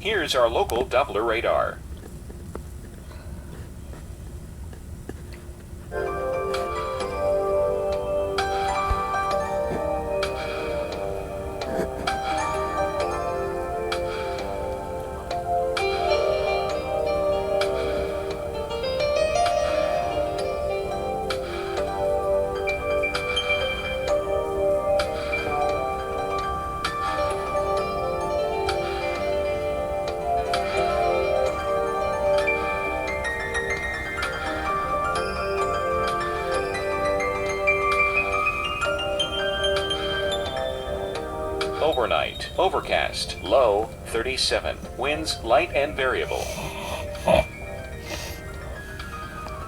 Here's our local Doppler radar. Overnight, overcast, low 37, winds light and variable.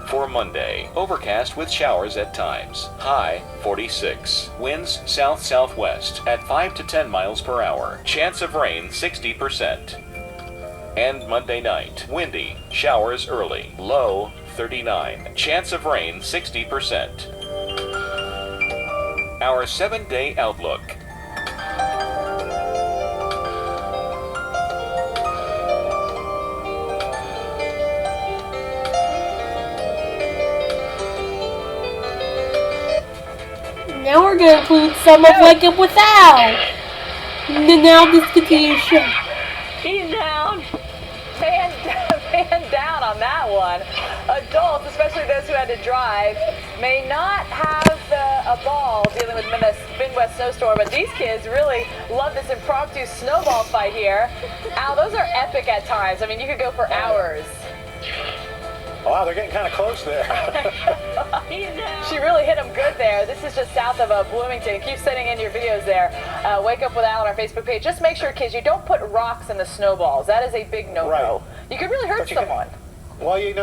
For Monday, overcast with showers at times, high 46, winds south-southwest at 5 to 10 miles per hour, chance of rain 60%. And Monday night, windy, showers early, low 39, chance of rain 60%. Our 7-day outlook. Now we're going to include some of Wake Up with Al. Now this continues show. He's down. Man down on that one. Adults, especially those who had to drive, may not have a ball dealing with Midwest snowstorm, but these kids really love this impromptu snowball fight here. Al, those are epic at times. I mean, you could go for hours. Wow, they're getting kind of close there. She really hit him good there. This is just south of Bloomington. Keep sending in your videos there. Wake Up with Al on our Facebook page. Just make sure, kids, you don't put rocks in the snowballs. That is a big no-no. Right. You could really hurt someone. Well, you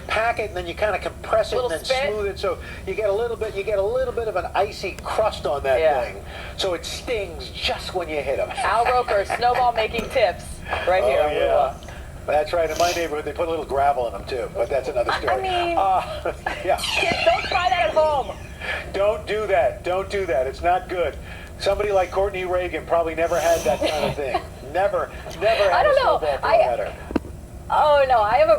pack it and then you kind of compress it and then smooth it, so you get a little bit of an icy crust on that thing, so it stings just when you hit them. Al Roker, snowball making tips, right here. Oh, yeah. That's right. In my neighborhood, they put a little gravel in them too, but that's another story. I mean, yeah. Kids, don't try that at home. Don't do that. Don't do that. It's not good. Somebody like Courtney Reagan probably never had that kind of thing. Never had a snowball thrown at her. Oh no, I have